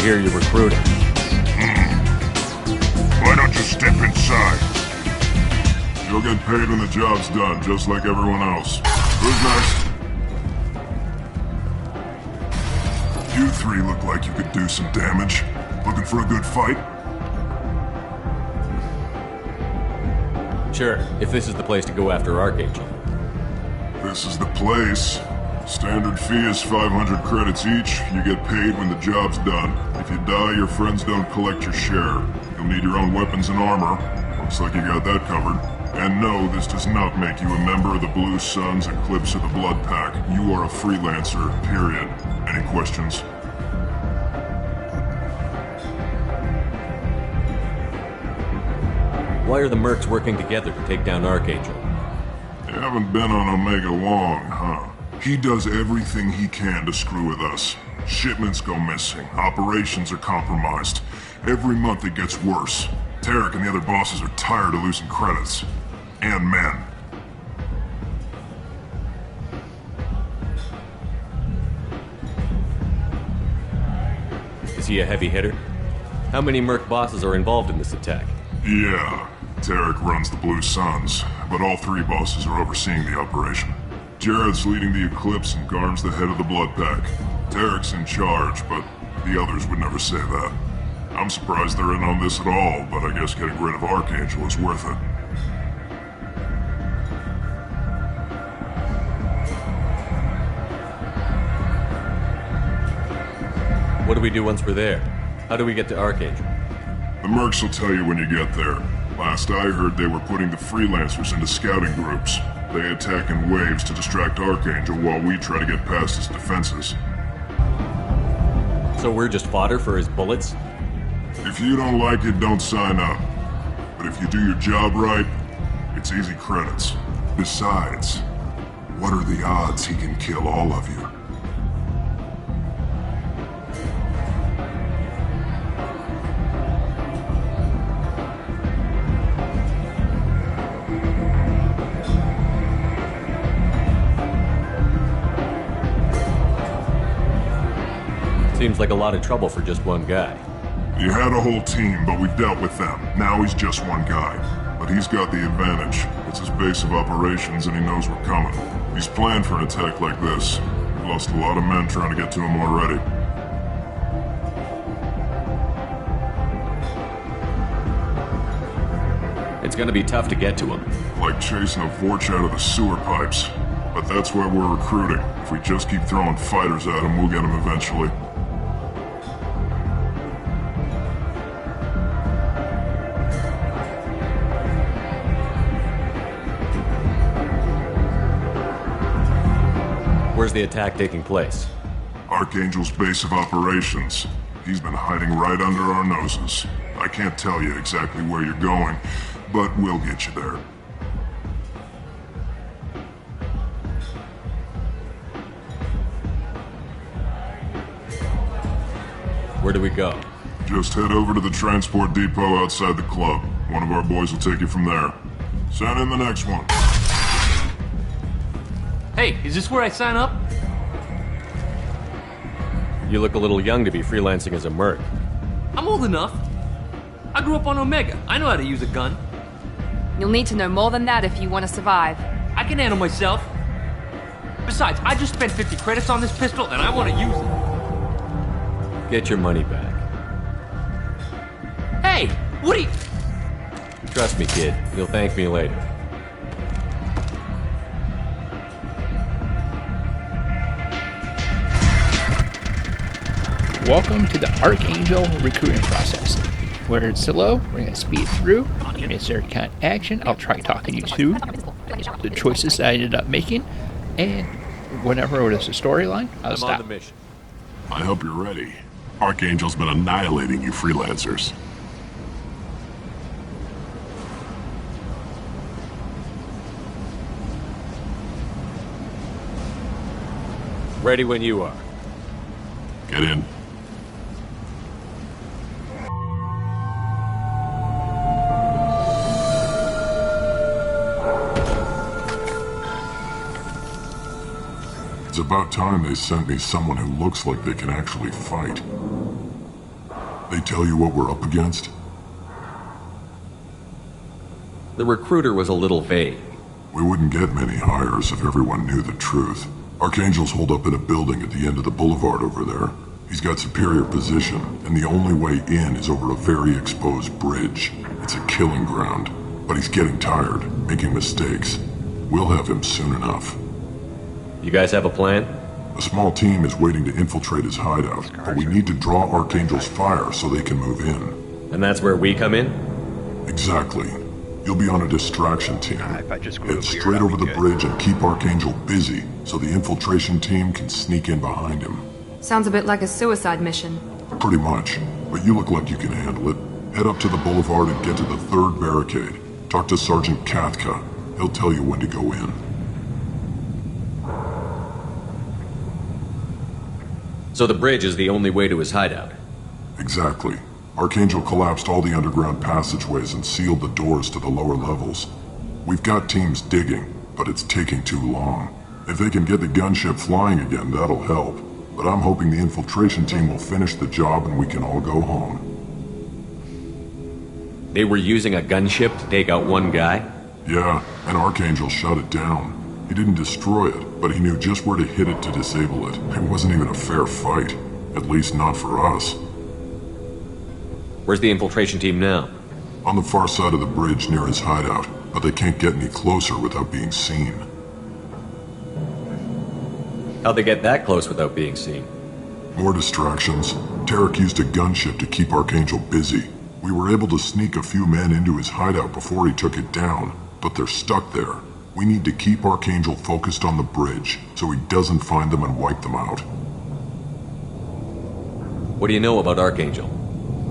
hear you're recruiting. Why don't you step inside? You'll get paid when the job's done, just like everyone else. Who's next? You three look like you could do some damage. Looking for a good fight? Sure, if this is the place to go after Archangel. This is the place. Standard fee is 500 credits each. You get paid when the job's done. If you die, your friends don't collect your share. You'll need your own weapons and armor. Looks like you got that covered. And no, this does not make you a member of the Blue Suns, Eclipse, or the Blood Pack. You are a freelancer, period. Any questions? Why are the mercs working together to take down Archangel? You haven't been on Omega long, huh? He does everything he can to screw with us. Shipments go missing. Operations are compromised. Every month it gets worse. Tarek and the other bosses are tired of losing credits. And men. Is he a heavy hitter? How many merc bosses are involved in this attack? Yeah. Tarek runs the Blue Suns, but all three bosses are overseeing the operation. Jared's leading the Eclipse and Garm's the head of the Blood Pack. Tarek's in charge, but the others would never say that. I'm surprised they're in on this at all, but I guess getting rid of Archangel is worth it. What do we do once we're there? How do we get to Archangel? The mercs will tell you when you get there. Last I heard, they were putting the freelancers into scouting groups. They attack in waves to distract Archangel while we try to get past his defenses. So we're just fodder for his bullets? If you don't like it, don't sign up. But if you do your job right, it's easy credits. Besides, what are the odds he can kill all of you? Seems like a lot of trouble for just one guy. You had a whole team, but we dealt with them. Now he's just one guy. But he's got the advantage. It's his base of operations and he knows we're coming. He's planned for an attack like this. We lost a lot of men trying to get to him already. It's gonna be tough to get to him. Like chasing a Vorch out of the sewer pipes. But that's why we're recruiting. If we just keep throwing fighters at him, we'll get him eventually. Where's the attack taking place? Archangel's base of operations. He's been hiding right under our noses. I can't tell you exactly where you're going, but we'll get you there. Where do we go? Just head over to the transport depot outside the club. One of our boys will take you from there. Send in the next one. Hey, is this where I sign up? You look a little young to be freelancing as a merc. I'm old enough. I grew up on Omega. I know how to use a gun. You'll need to know more than that if you want to survive. I can handle myself. Besides, I just spent 50 credits on this pistol and I want to use it. Get your money back. Hey, what are you... Trust me, kid. You'll thank me later. Welcome to the Archangel recruiting process. Where it's slow, we're going to speed through. Is there kind of action? I'll try talking you through the choices I ended up making. And whenever there's a storyline, I'll stop. I'm on the mission. I hope you're ready. Archangel's been annihilating you freelancers. Ready when you are. Get in. It's about time they sent me someone who looks like they can actually fight. They tell you what we're up against? The recruiter was a little vague. We wouldn't get many hires if everyone knew the truth. Archangel's holed up in a building at the end of the boulevard over there. He's got superior position, and the only way in is over a very exposed bridge. It's a killing ground, but he's getting tired, making mistakes. We'll have him soon enough. You guys have a plan? A small team is waiting to infiltrate his hideout, but we need to draw Archangel's fire so they can move in. And that's where we come in? Exactly. You'll be on a distraction team. If I just go Head over here, straight that'd over be the good. bridge and keep Archangel busy so the infiltration team can sneak in behind him. Sounds a bit like a suicide mission. Pretty much. But you look like you can handle it. Head up to the boulevard and get to the third barricade. Talk to Sergeant Kathka. He'll tell you when to go in. So the bridge is the only way to his hideout? Exactly. Archangel collapsed all the underground passageways and sealed the doors to the lower levels. We've got teams digging, but it's taking too long. If they can get the gunship flying again, that'll help. But I'm hoping the infiltration team will finish the job and we can all go home. They were using a gunship to take out one guy? Yeah, and Archangel shut it down. He didn't destroy it, but he knew just where to hit it to disable it. It wasn't even a fair fight. At least not for us. Where's the infiltration team now? On the far side of the bridge near his hideout, but they can't get any closer without being seen. How'd they get that close without being seen? More distractions. Tarek used a gunship to keep Archangel busy. We were able to sneak a few men into his hideout before he took it down, but they're stuck there. We need to keep Archangel focused on the bridge, so he doesn't find them and wipe them out. What do you know about Archangel?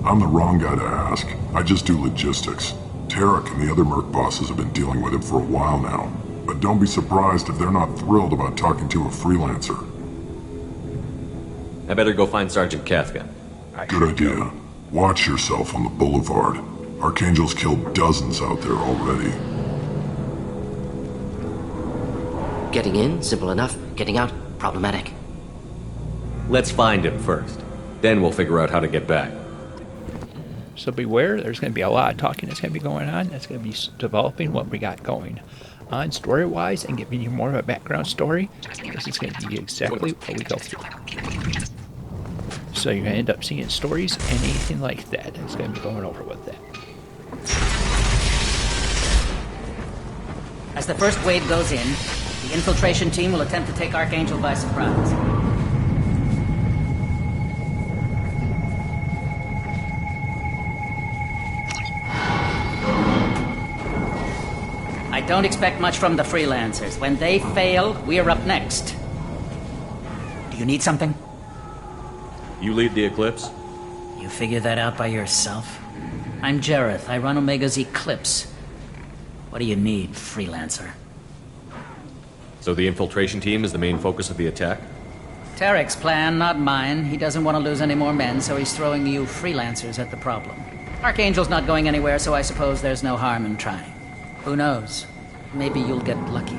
I'm the wrong guy to ask. I just do logistics. Tarek and the other Merc bosses have been dealing with him for a while now. But don't be surprised if they're not thrilled about talking to a freelancer. I better go find Sergeant Kathka. Good idea. Watch yourself on the boulevard. Archangel's killed dozens out there already. Getting in, simple enough. Getting out, problematic. Let's find him first. Then we'll figure out how to get back. So beware, there's going to be a lot of talking that's going to be going on. That's going to be developing what we got going on story-wise and giving you more of a background story. This is going to be exactly what we go through. So you're going to end up seeing stories and anything like that. It's going to be going over with that. As the first wave goes in, the infiltration team will attempt to take Archangel by surprise. I don't expect much from the freelancers. When they fail, we're up next. Do you need something? You lead the Eclipse? You figure that out by yourself? I'm Jareth. I run Omega's Eclipse. What do you need, freelancer? So the infiltration team is the main focus of the attack? Tarek's plan, not mine. He doesn't want to lose any more men, so he's throwing you freelancers at the problem. Archangel's not going anywhere, so I suppose there's no harm in trying. Who knows? Maybe you'll get lucky.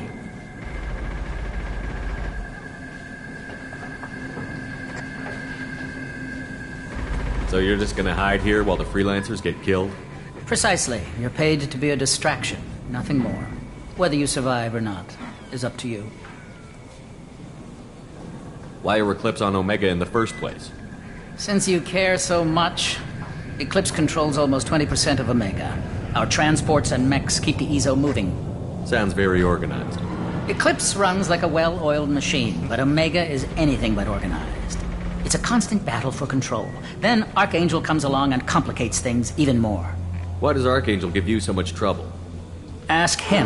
So you're just gonna hide here while the freelancers get killed? Precisely. You're paid to be a distraction, nothing more. Whether you survive or not is up to you. Why are Eclipse on Omega in the first place? Since you care so much, Eclipse controls almost 20% of Omega. Our transports and mechs keep the EZO moving. Sounds very organized. Eclipse runs like a well-oiled machine, but Omega is anything but organized. It's a constant battle for control. Then Archangel comes along and complicates things even more. Why does Archangel give you so much trouble? Ask him.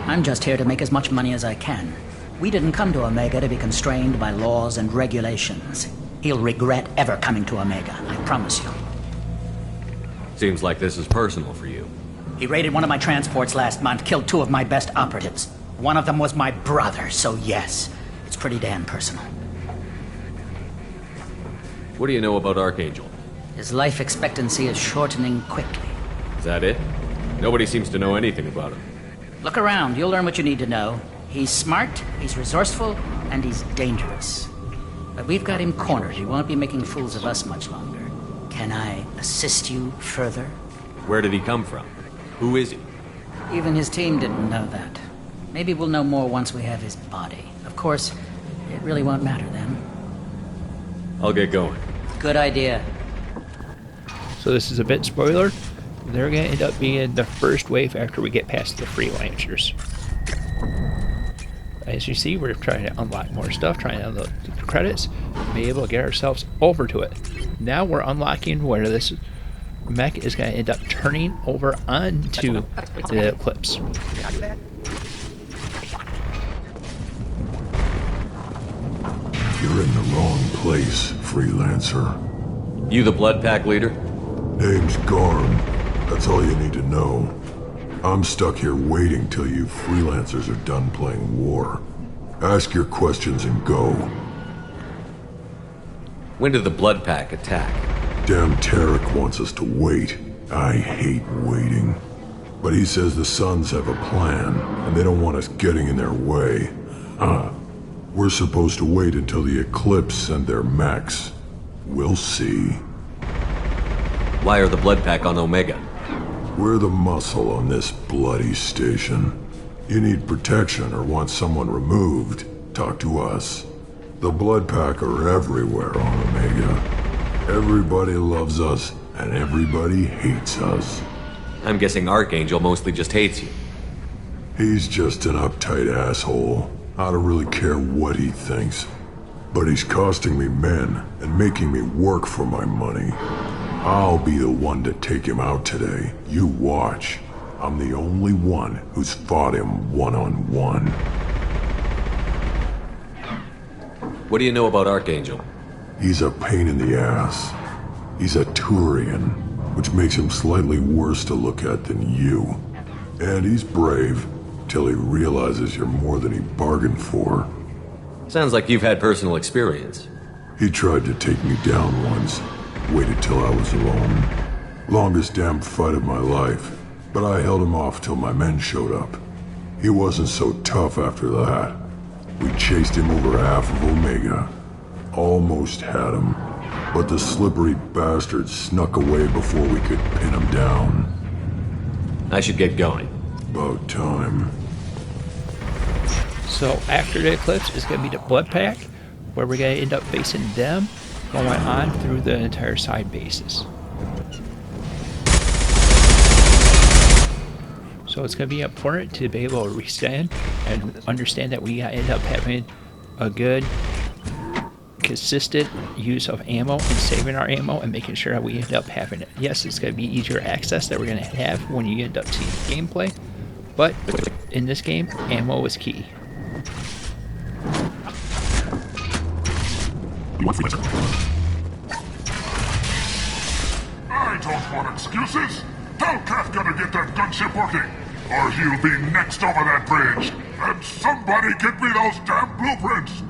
I'm just here to make as much money as I can. We didn't come to Omega to be constrained by laws and regulations. He'll regret ever coming to Omega, I promise you. Seems like this is personal for you. He raided one of my transports last month, killed 2 of my best operatives. One of them was my brother, so yes, it's pretty damn personal. What do you know about Archangel? His life expectancy is shortening quickly. Is that it? Nobody seems to know anything about him. Look around, you'll learn what you need to know. He's smart, he's resourceful, and he's dangerous. But we've got him cornered. He won't be making fools of us much longer. Can I assist you further? Where did he come from? Who is he? Even his team didn't know that. Maybe we'll know more once we have his body. Of course, it really won't matter then. I'll get going. Good idea. So this is a bit spoiler. They're going to end up being the first wave after we get past the freelancers. As you see, we're trying to unlock more stuff, trying to unlock the credits, be able to get ourselves over to it. Now we're unlocking where this mech is going to end up turning over onto the Eclipse. You're in the wrong place, freelancer. You the Blood Pack leader? Name's Garm. That's all you need to know. I'm stuck here waiting till you freelancers are done playing war. Ask your questions and go. When did the Blood Pack attack? Damn Tarek wants us to wait. I hate waiting. But he says the Suns have a plan, and they don't want us getting in their way. We're supposed to wait until the Eclipse send their mechs. We'll see. Why are the Blood Pack on Omega? We're the muscle on this bloody station. You need protection or want someone removed, talk to us. The Blood Pack are everywhere on Omega. Everybody loves us, and everybody hates us. I'm guessing Archangel mostly just hates you. He's just an uptight asshole. I don't really care what he thinks. But he's costing me men and making me work for my money. I'll be the one to take him out today. You watch. I'm the only one who's fought him one-on-one. What do you know about Archangel? He's a pain in the ass. He's a Turian, which makes him slightly worse to look at than you. And he's brave, till he realizes you're more than he bargained for. Sounds like you've had personal experience. He tried to take me down once. Waited till I was alone. Longest damn fight of my life. But I held him off till my men showed up. He wasn't so tough after that. We chased him over half of Omega. Almost had him. But the slippery bastard snuck away before we could pin him down. I should get going. About time. So after the Eclipse is going to be the Blood Pack, where we're going to end up facing them, going on through the entire side bases. So it's going to be important to be able to restand and understand that we end up having a good, consistent use of ammo and saving our ammo and making sure that we end up having it. Yes, it's going to be easier access that we're going to have when you end up seeing gameplay, but in this game, ammo is key. I don't want excuses. Tell Kafka to get that gunship working, or he'll be next over that bridge. And somebody get me those damn blueprints.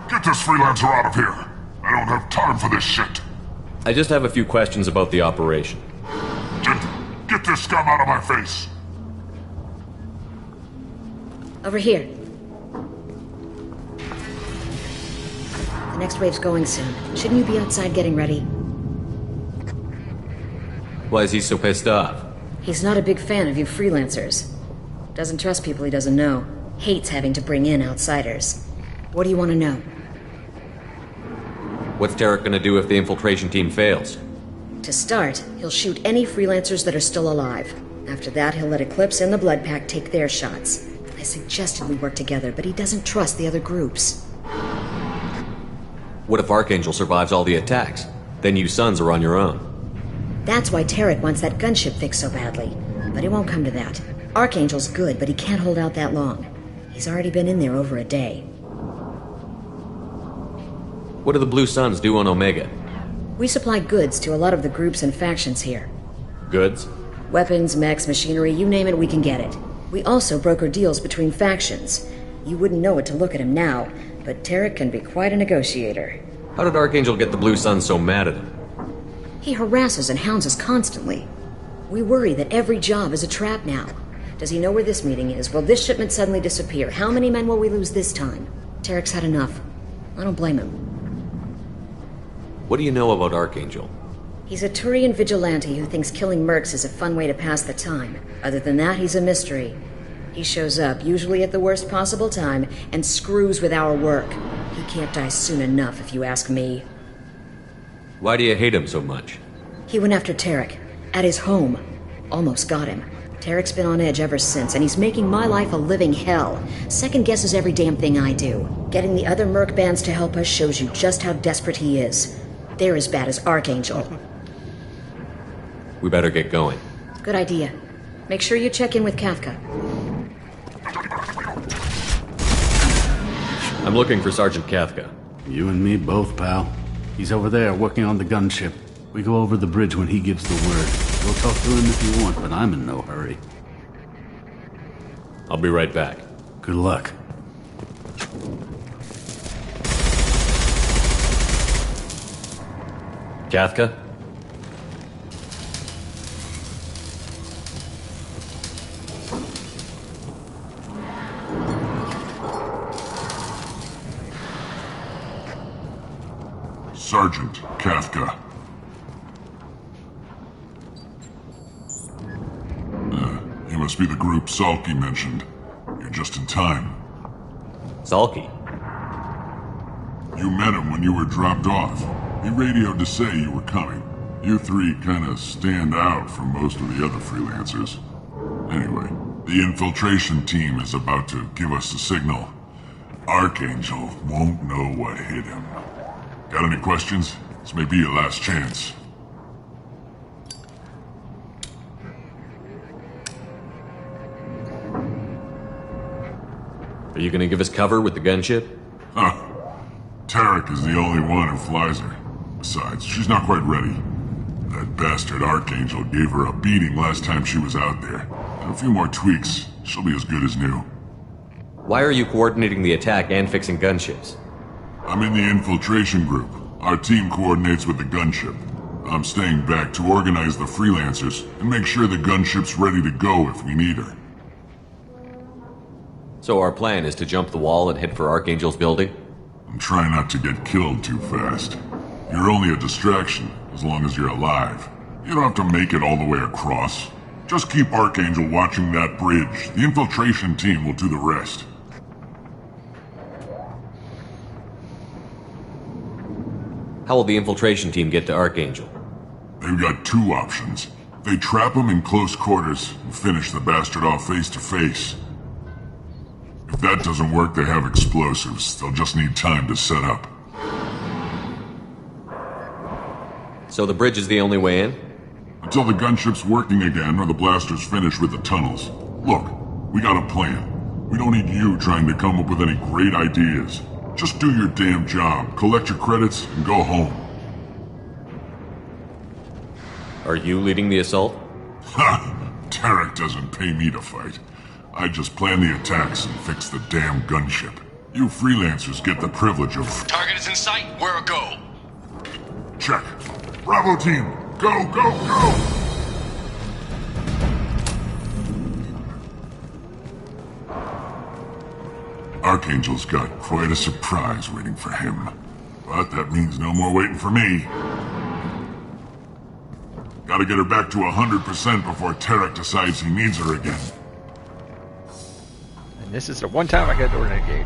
Get this freelancer out of here. I don't have time for this shit. I just have a few questions about the operation. Get this scum out of my face. Over here. The next wave's going soon. Shouldn't you be outside getting ready? Why is he so pissed off? He's not a big fan of you freelancers. Doesn't trust people he doesn't know. Hates having to bring in outsiders. What do you want to know? What's Tarek gonna do if the infiltration team fails? To start, he'll shoot any freelancers that are still alive. After that, he'll let Eclipse and the Blood Pack take their shots. I suggested we work together, but he doesn't trust the other groups. What if Archangel survives all the attacks? Then you sons are on your own. That's why Tarek wants that gunship fixed so badly. But it won't come to that. Archangel's good, but he can't hold out that long. He's already been in there over a day. What do the Blue Suns do on Omega? We supply goods to a lot of the groups and factions here. Goods? Weapons, mechs, machinery, you name it, we can get it. We also broker deals between factions. You wouldn't know it to look at him now, but Tarek can be quite a negotiator. How did Archangel get the Blue Suns so mad at him? He harasses and hounds us constantly. We worry that every job is a trap now. Does he know where this meeting is? Will this shipment suddenly disappear? How many men will we lose this time? Tarek's had enough. I don't blame him. What do you know about Archangel? He's a Turian vigilante who thinks killing mercs is a fun way to pass the time. Other than that, he's a mystery. He shows up, usually at the worst possible time, and screws with our work. He can't die soon enough, if you ask me. Why do you hate him so much? He went after Tarek, at his home. Almost got him. Tarek's been on edge ever since, and he's making my life a living hell. Second guesses every damn thing I do. Getting the other merc bands to help us shows you just how desperate he is. They're as bad as Archangel. We better get going. Good idea. Make sure you check in with Kafka. I'm looking for Sergeant Kafka. You and me both, pal. He's over there working on the gunship. We go over the bridge when he gives the word. We'll talk to him if you want, but I'm in no hurry. I'll be right back. Good luck. Kafka? Sergeant Kafka. You must be the group Salky mentioned. You're just in time. Salky? You met him when you were dropped off. He radioed to say you were coming. You three kinda stand out from most of the other freelancers. Anyway, the infiltration team is about to give us the signal. Archangel won't know what hit him. Got any questions? This may be your last chance. Are you gonna give us cover with the gunship? Huh. Tarek is the only one who flies her. Besides, she's not quite ready. That bastard Archangel gave her a beating last time she was out there. And a few more tweaks, she'll be as good as new. Why are you coordinating the attack and fixing gunships? I'm in the infiltration group. Our team coordinates with the gunship. I'm staying back to organize the freelancers and make sure the gunship's ready to go if we need her. So our plan is to jump the wall and head for Archangel's building? And try not to get killed too fast. You're only a distraction, as long as you're alive. You don't have to make it all the way across. Just keep Archangel watching that bridge. The infiltration team will do the rest. How will the infiltration team get to Archangel? They've got two options. They trap him in close quarters and finish the bastard off face to face. If that doesn't work, they have explosives. They'll just need time to set up. So the bridge is the only way in? Until the gunship's working again or the blasters finish with the tunnels. Look, we got a plan. We don't need you trying to come up with any great ideas. Just do your damn job, collect your credits, and go home. Are you leading the assault? Ha! Tarek doesn't pay me to fight. I just plan the attacks and fix the damn gunship. You freelancers get the privilege of... Target is in sight. Where a go? Check. Bravo team, go, go, go! Archangel's got quite a surprise waiting for him. But that means no more waiting for me. Gotta get her back to 100% before Tarek decides he needs her again. And this is the one time I got to renegade.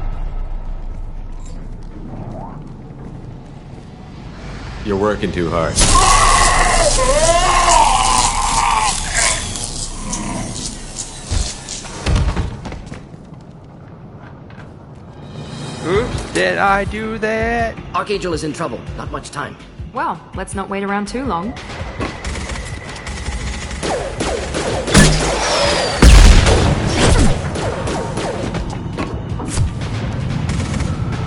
You're working too hard. Oops, did I do that? Archangel is in trouble. Not much time. Well, let's not wait around too long.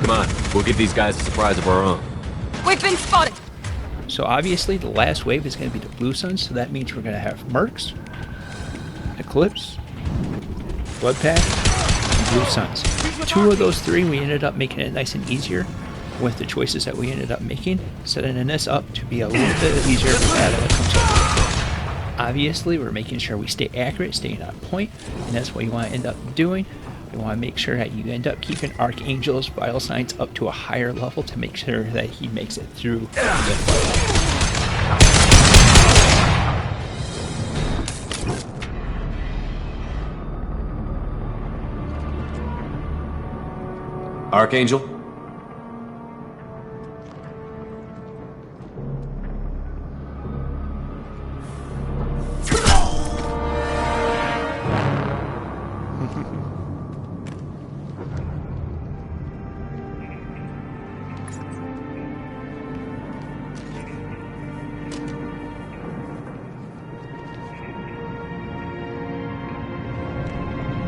Come on, we'll give these guys a surprise of our own. We've been spotted! So obviously the last wave is going to be the Blue Suns, so that means we're going to have Mercs, Eclipse, Bloodpack, and Blue Suns. Two of those three we ended up making it nice and easier with the choices that we ended up making, setting this up to be a little bit easier for that when it comes up. Obviously we're making sure we stay accurate, staying on point, and that's what you want to end up doing. You want to make sure that you end up keeping Archangel's vital signs up to a higher level to make sure that he makes it through the fight. Archangel?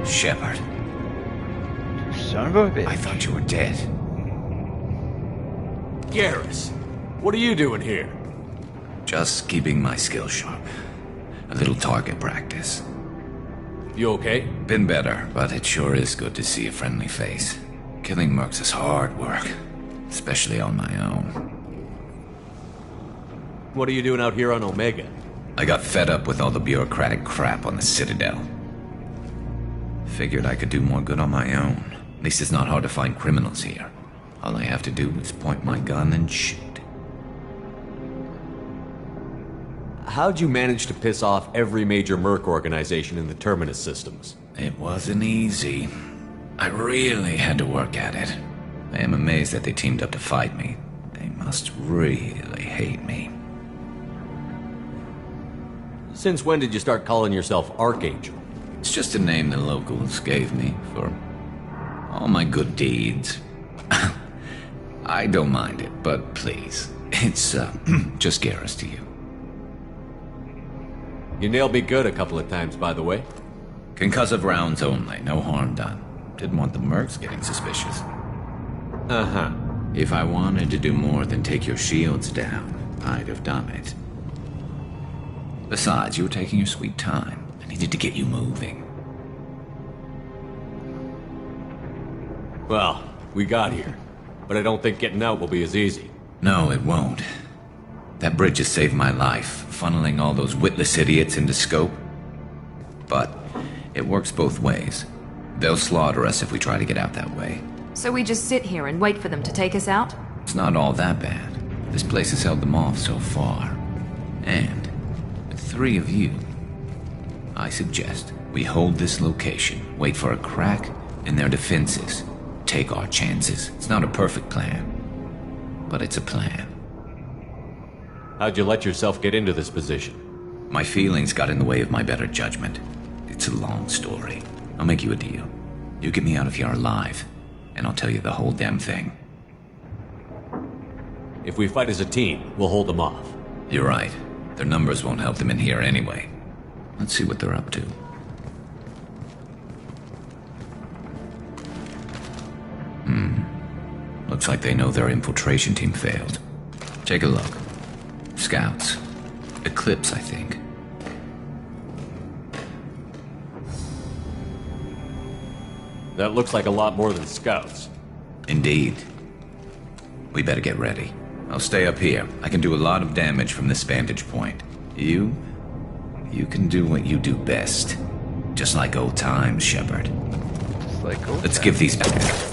Shepard, Son of a bitch. I thought you were dead. Garrus, what are you doing here? Just keeping my skills sharp. A little target practice. You okay? Been better, but it sure is good to see a friendly face. Killing mercs is hard work, especially on my own. What are you doing out here on Omega? I got fed up with all the bureaucratic crap on the Citadel. Figured I could do more good on my own. At least it's not hard to find criminals here. All I have to do is point my gun and shoot. How'd you manage to piss off every major merc organization in the Terminus systems? It wasn't easy. I really had to work at it. I am amazed that they teamed up to fight me. They must really hate me. Since when did you start calling yourself Archangel? It's just a name the locals gave me for all my good deeds. I don't mind it, but please, it's just Garrus to you. You nailed me good a couple of times, by the way. Concussive rounds only, no harm done. Didn't want the mercs getting suspicious. Uh-huh. If I wanted to do more than take your shields down, I'd have done it. Besides, you were taking your sweet time. I needed to get you moving. Well, we got here. But I don't think getting out will be as easy. No, it won't. That bridge has saved my life, funneling all those witless idiots into scope. But it works both ways. They'll slaughter us if we try to get out that way. So we just sit here and wait for them to take us out? It's not all that bad. This place has held them off so far. And with 3 of you, I suggest we hold this location, wait for a crack in their defenses, take our chances. It's not a perfect plan, but it's a plan. How'd you let yourself get into this position? My feelings got in the way of my better judgment. It's a long story. I'll make you a deal. You get me out of here alive, and I'll tell you the whole damn thing. If we fight as a team, we'll hold them off. You're right. Their numbers won't help them in here anyway. Let's see what they're up to. Looks like they know their infiltration team failed. Take a look. Scouts. Eclipse, I think. That looks like a lot more than scouts. Indeed. We better get ready. I'll stay up here. I can do a lot of damage from this vantage point. You can do what you do best. Just like old times, Shepard. Let's give these back.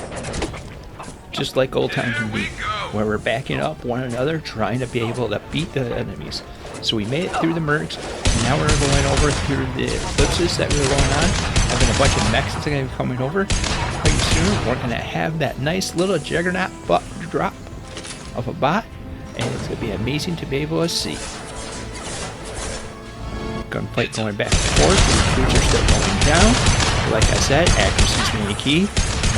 Just like old times indeed, where we're backing up one another, trying to be able to beat the enemies. So we made it through the mercs, and now we're going over through the eclipses that were going on, having a bunch of mechs that's going to be coming over. Pretty soon, we're going to have that nice little juggernaut butt drop of a bot, and it's going to be amazing to be able to see. Gunfight going back and forth, the troops are still going down. Like I said, accuracy is really key.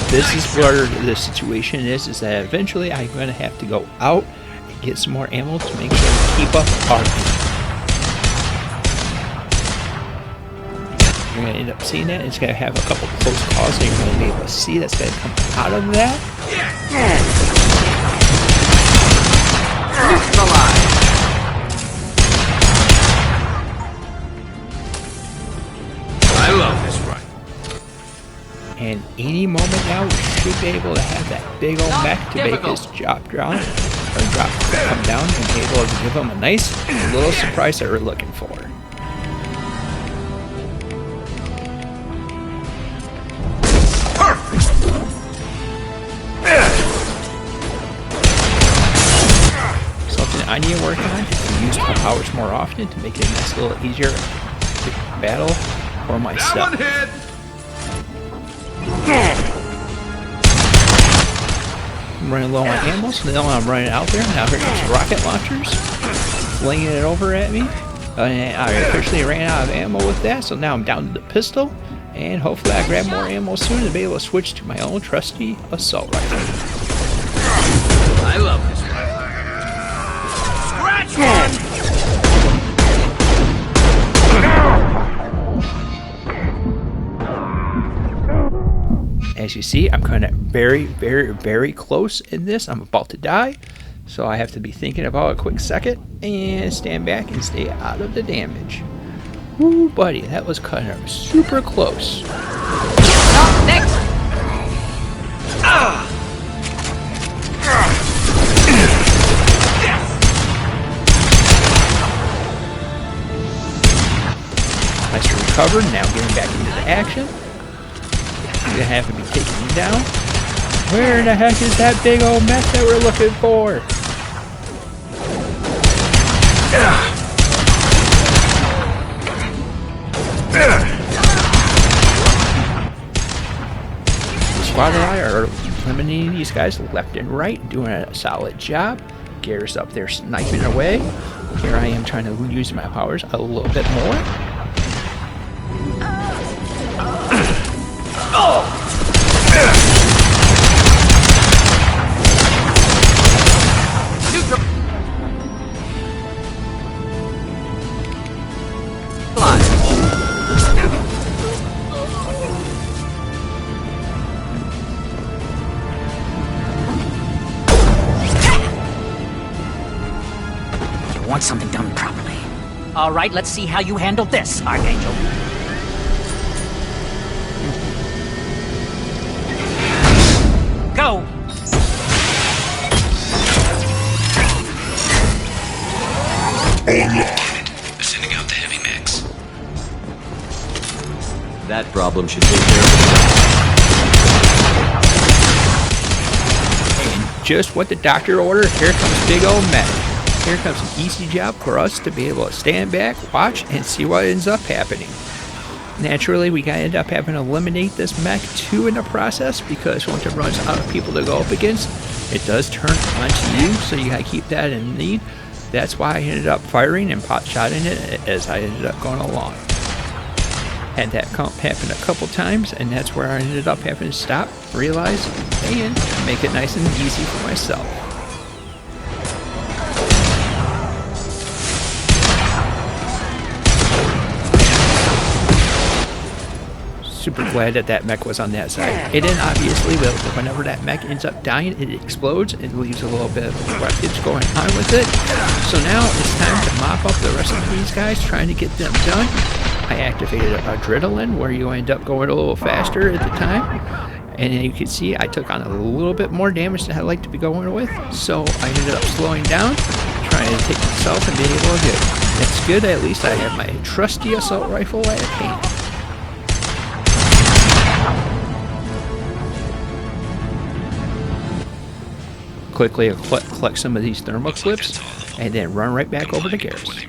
This is where the situation is that eventually I'm going to have to go out and get some more ammo to make sure we keep up our game. You're going to end up seeing that. It's going to have a couple close calls that you're going to be able to see that's going to come out of that. I love this run. And any moment now, we should be able to have that big old mech to make his job down, or drop come down, and be able to give him a nice little surprise that we're looking for. Something I need to work on is to use my powers more often to make it a nice little easier battle for myself. I'm running low on ammo, so now I'm running out there. Now here comes rocket launchers, flinging it over at me. And I officially ran out of ammo with that, so now I'm down to the pistol. And hopefully I grab more ammo soon to be able to switch to my own trusty assault rifle. I love this one. Scratch one! As you see, I'm kind of very, very, very close in this. I'm about to die, so I have to be thinking about a quick second and stand back and stay out of the damage. Woo, buddy, that was kind of super close. Next! Nice to recover. Now getting back into the action. Gonna have to be taking him down. Where the heck is that big old mess that we're looking for? The squad and I are eliminating these guys left and right, doing a solid job. Garrett's up there sniping away. Here I am trying to use my powers a little bit more. You want something done properly. All right, let's see how you handle this, Archangel. Go! Sending out the heavy mix. That problem should take care of And just what the doctor ordered, here comes big old Mac. Here comes an easy job for us to be able to stand back, watch, and see what ends up happening. Naturally, we gotta end up having to eliminate this mech too in the process, because once it runs out of people to go up against, it does turn onto you, so you gotta keep that in need. That's why I ended up firing and pot-shotting it as I ended up going along. Had that happen a couple times, and that's where I ended up having to stop, realize, and make it nice and easy for myself. Super glad that that mech was on that side. And then obviously, whenever that mech ends up dying, it explodes and leaves a little bit of wreckage going on with it. So now it's time to mop up the rest of these guys, trying to get them done. I activated Adrenaline, where you end up going a little faster at the time. And then you can see I took on a little bit more damage than I'd like to be going with. So I ended up slowing down, trying to take myself and being able to get it. That's good, at least I have my trusty assault rifle at hand. Quickly collect some of these thermal clips, and then run right back over to Garrett's.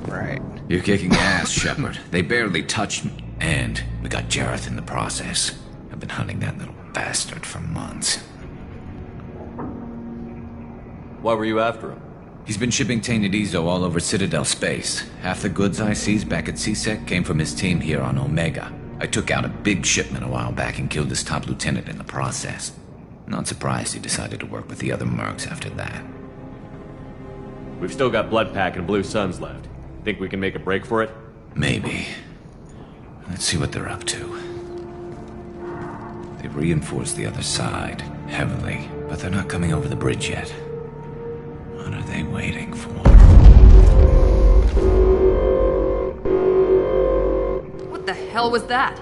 Right. You're kicking ass, Shepard. They barely touched me. And we got Jareth in the process. I've been hunting that little bastard for months. Why were you after him? He's been shipping tainted Ezo all over Citadel space. Half the goods I seized back at CSEC came from his team here on Omega. I took out a big shipment a while back and killed his top lieutenant in the process. Not surprised he decided to work with the other mercs after that. We've still got Bloodpack and Blue Suns left. Think we can make a break for it? Maybe. Let's see what they're up to. They've reinforced the other side, heavily, but they're not coming over the bridge yet. What are they waiting for? What the hell was that?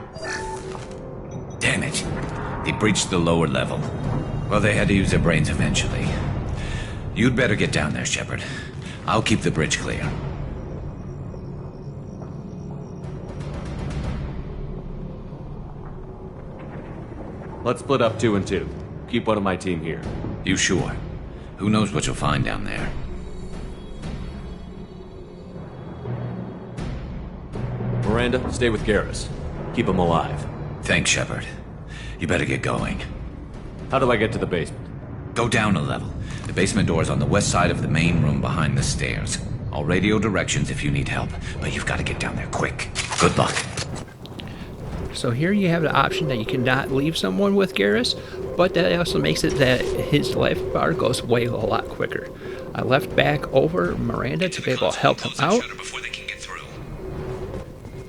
Damn it. They breached the lower level. Well, they had to use their brains eventually. You'd better get down there, Shepard. I'll keep the bridge clear. Let's split up 2 and 2. keep one of my team here. You sure? Who knows what you'll find down there? Miranda, stay with Garrus. Keep him alive. Thanks, Shepard. You better get going. How do I get to the basement? Go down a level. The basement door is on the west side of the main room behind the stairs. I'll radio directions if you need help, but you've got to get down there quick. Good luck. So here you have the option that you cannot leave someone with Garrus, but that also makes it that his life bar goes away a lot quicker. I left back over Miranda to be able to help him out,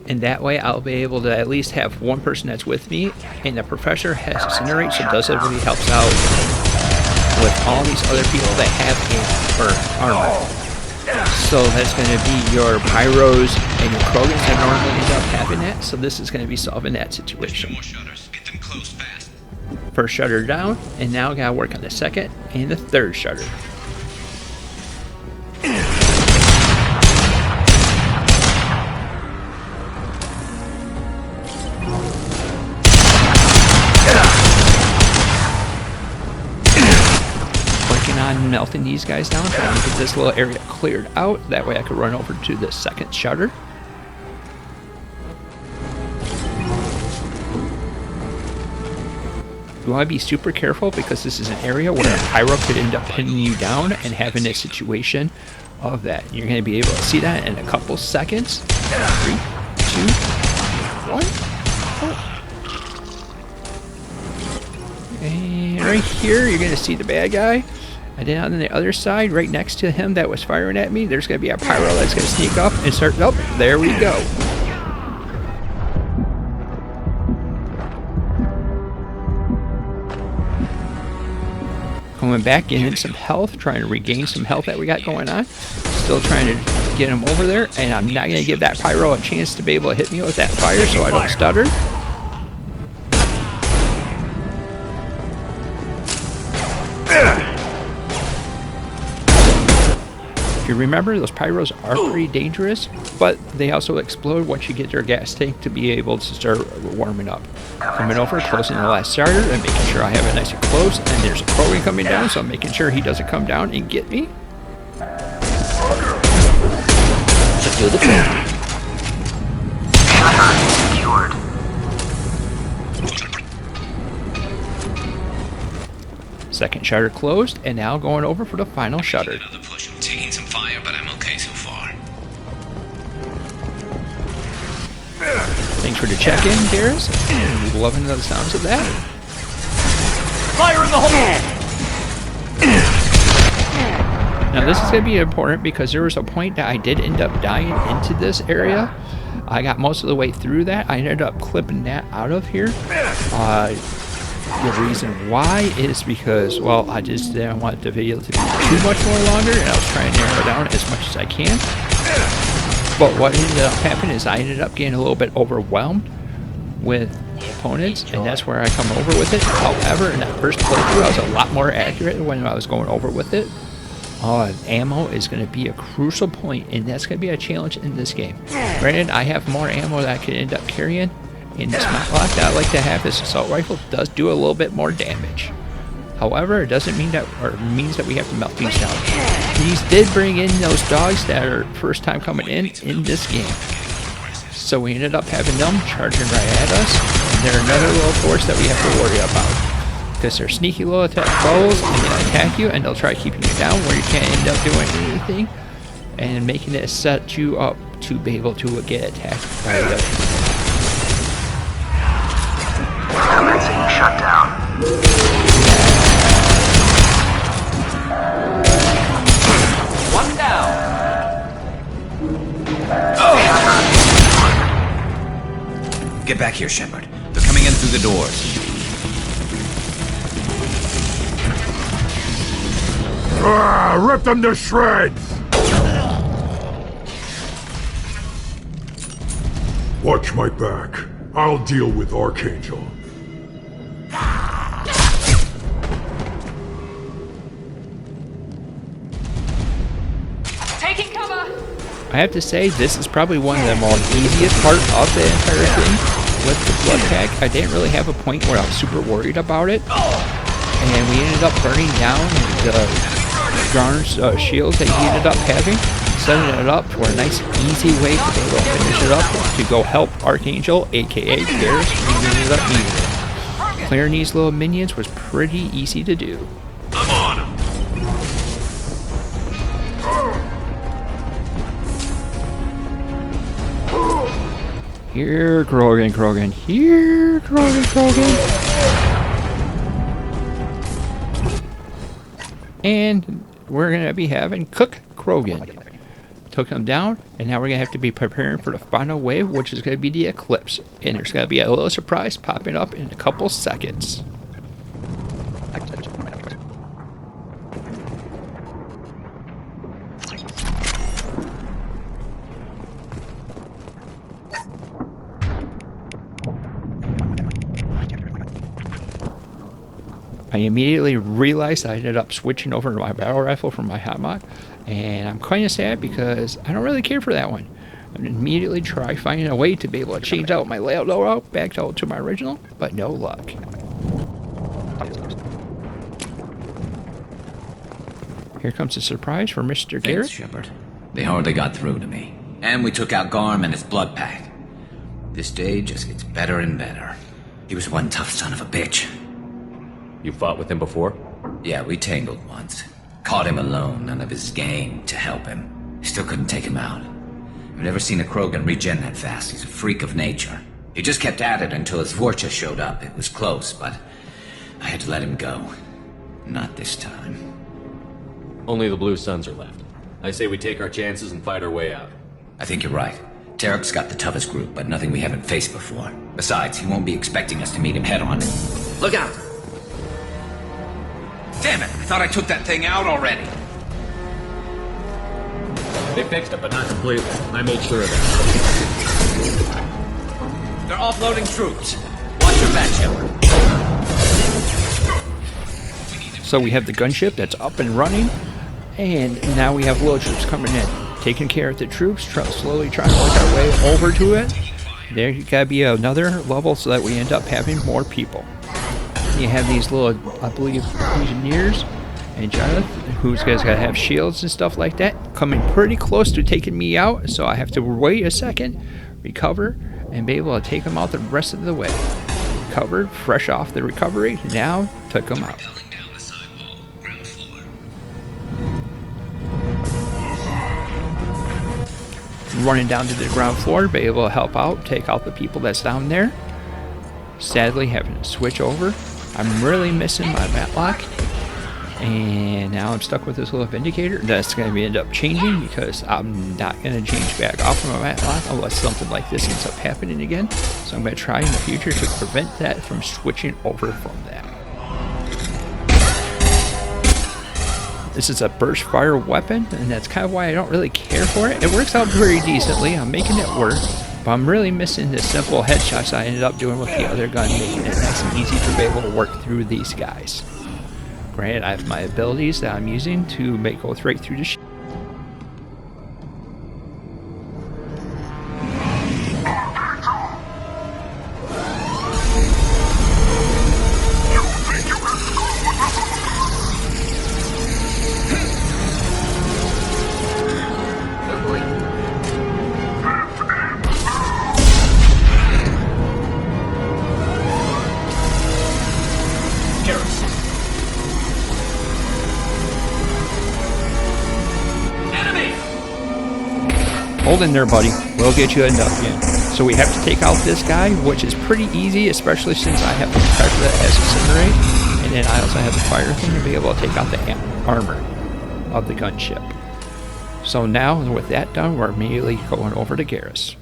and that way I'll be able to at least have one person that's with me, and the professor has incinerate, so does it really helps out with all these other people that have armor. So that's going to be your Pyros and your Krogans that normally end up having that, so this is going to be solving that situation. First shutter down, and now I got to work on the second and the third shutter. On melting these guys down, trying to get this little area cleared out. That way I could run over to the second shutter. You want to be super careful because this is an area where a pyro could end up pinning you down and having a situation of that. You're going to be able to see that in a couple seconds. 3, 2, 1. Oh. And right here, you're going to see the bad guy. And then on the other side, right next to him that was firing at me, there's going to be a pyro that's going to sneak up and start... Oh, there we go. Going back, getting some health, trying to regain some health that we got going on. Still trying to get him over there, and I'm not going to give that pyro a chance to be able to hit me with that fire so I don't stutter. If you remember, those pyros are pretty dangerous, but they also explode once you get your gas tank to be able to start warming up. Coming over, closing the last starter, and making sure I have it nice and close, and there's a Krogan coming down, so I'm making sure he doesn't come down and get me. Secure the plan. Second shutter closed, and now going over for the final shutter. Another push. I'm taking some fire, but I'm okay so far. Thanks for the check-in, Garrus. Loving the sounds of that. Fire in the hole! Now this is going to be important because there was a point that I did end up dying into this area. I got most of the way through that. I ended up clipping that out of here. The reason why is because, well, I just didn't want the video to be too much more longer, and I was trying to narrow it down as much as I can. But what ended up happening is I ended up getting a little bit overwhelmed with opponents, and that's where I come over with it. However, in that first playthrough, I was a lot more accurate when I was going over with it. Ammo is going to be a crucial point, and that's going to be a challenge in this game. Granted, I have more ammo that I could end up carrying. In this map lock that I like to have, this assault rifle does do a little bit more damage. However, it doesn't mean that, or means that we have to melt these down. These did bring in those dogs that are first time coming in this game. So we ended up having them charging right at us, and they're another little force that we have to worry about. Because they're sneaky little attack foes, and they attack you, and they'll try keeping you down where you can't end up doing anything, and making it set you up to be able to get attacked by the other. Commencing shutdown. One down. Get back here, Shepard. They're coming in through the doors. Rip them to shreds! Watch my back. I'll deal with Archangel. Taking cover! I have to say, this is probably one of the most easiest part of the entire thing with the blood pack. I didn't really have a point where I was super worried about it. and we ended up burning down the Garner's shields that he ended up having, setting it up for a nice, easy way to be able to finish it up to go help Archangel, aka Garrus, when we ended up needing it. Clearing these little minions was pretty easy to do. I'm on him. Here, Krogan. Here, Krogan. And we're going to be having Cook Krogan. Took him down, and now we're going to have to be preparing for the final wave, which is going to be the Eclipse. And there's going to be a little surprise popping up in a couple seconds. I immediately realized I ended up switching over to my battle rifle from my hotlock, and I'm kind of sad because I don't really care for that one. I immediately try finding a way to be able to change out my layout loadout back out to my original, but no luck. Here comes a surprise for Mr. Thanks, Garrett. Shepard. They hardly got through to me. And we took out Garm and his blood pack. This day just gets better and better. He was one tough son of a bitch. You fought with him before? Yeah, we tangled once. Caught him alone, none of his gang to help him. Still couldn't take him out. I've never seen a Krogan regen that fast. He's a freak of nature. He just kept at it until his Vorcha showed up. It was close, but I had to let him go. Not this time. Only the Blue Suns are left. I say we take our chances and fight our way out. I think you're right. Tarek's got the toughest group, but nothing we haven't faced before. Besides, he won't be expecting us to meet him head-on. Look out! Damn it! I thought I took that thing out already. They fixed it, but not completely. I made sure of that. They're offloading troops. Watch your back, Shepard. So we have the gunship that's up and running, and now we have little troops coming in, taking care of the troops, slowly trying to work our way over to it. There gotta be another level so that we end up having more people. You have these little, I believe, engineers and Jonathan, who's guys gotta have shields and stuff like that, coming pretty close to taking me out, so I have to wait a second, recover, and be able to take them out the rest of the way. Recovered, fresh off the recovery, now took them out. Running down to the ground floor to be able to help out, take out the people that's down there. Sadly, having to switch over. I'm really missing my matlock, and now I'm stuck with this little vindicator. That's going to be end up changing because I'm not going to change back off of my matlock unless something like this ends up happening again. So I'm going to try in the future to prevent that from switching over from that. This is a burst fire weapon, and that's kind of why I don't really care for it. It works out very decently. I'm making it work. But I'm really missing the simple headshots I ended up doing with the other gun, making it nice and easy to be able to work through these guys. Granted, I have my abilities that I'm using to make go right through the Hold in there, buddy. We'll get you enough again. So we have to take out this guy, which is pretty easy, especially since I have the pressure that has incinerate, and then I also have the fire thing to be able to take out the armor of the gunship. So now, with that done, we're immediately going over to Garrus.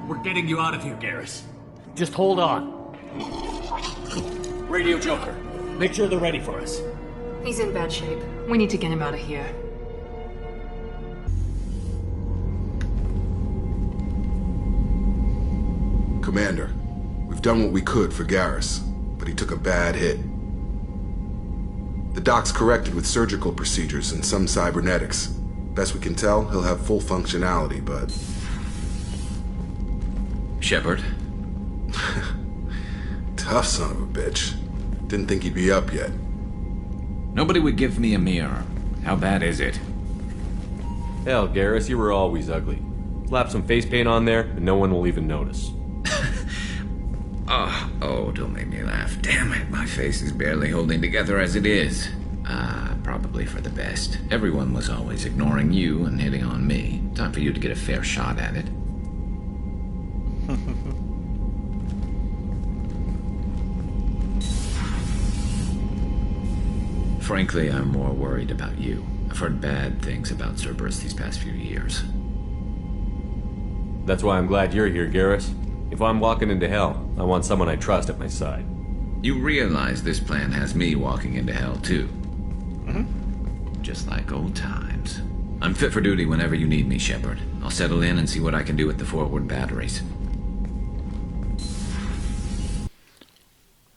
We're getting you out of here, Garrus. Just hold on. Radio Joker, make sure they're ready for us. He's in bad shape. We need to get him out of here. Commander, we've done what we could for Garrus, but he took a bad hit. doc's corrected with surgical procedures and some cybernetics. Best we can tell, he'll have full functionality, but... Shepard? Tough son of a bitch. Didn't think he'd be up yet. Nobody would give me a mirror. How bad is it? Hell, Garrus, you were always ugly. Slap some face paint on there, and no one will even notice. Oh, don't make me laugh. Damn it, my face is barely holding together as it is. Probably for the best. Everyone was always ignoring you and hitting on me. Time for you to get a fair shot at it. Frankly, I'm more worried about you. I've heard bad things about Cerberus these past few years. That's why I'm glad you're here, Garrus. If I'm walking into hell, I want someone I trust at my side. You realize this plan has me walking into hell, too. Just like old times. I'm fit for duty whenever you need me, Shepard. I'll settle in and see what I can do with the forward batteries.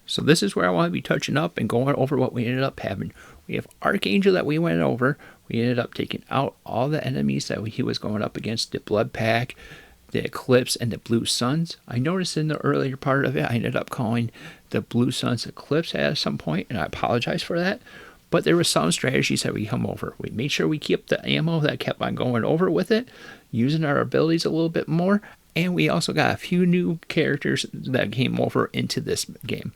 So this is where I want to be touching up and going over what we ended up having. We have Archangel that we went over. We ended up taking out all the enemies that he was going up against. The Blood Pack, the Eclipse, and the Blue Suns. I noticed in the earlier part of it, I ended up calling the Blue Suns Eclipse at some point, and I apologize for that. But there were some strategies that we come over. We made sure we kept the ammo that kept on going over with it, using our abilities a little bit more, and we also got a few new characters that came over into this game.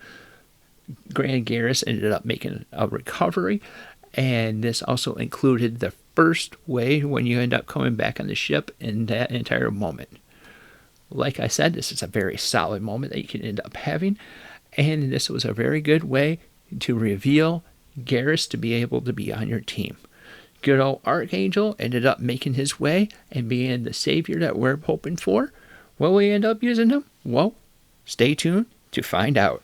Grand Garrus ended up making a recovery, and this also included the first way when you end up coming back on the ship in that entire moment. Like I said, this is a very solid moment that you can end up having, and this was a very good way to reveal Garrus to be able to be on your team. Good old Archangel ended up making his way and being the savior that we're hoping for. Will we end up using him? Well, stay tuned to find out.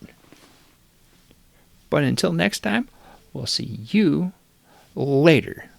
But until next time, we'll see you later.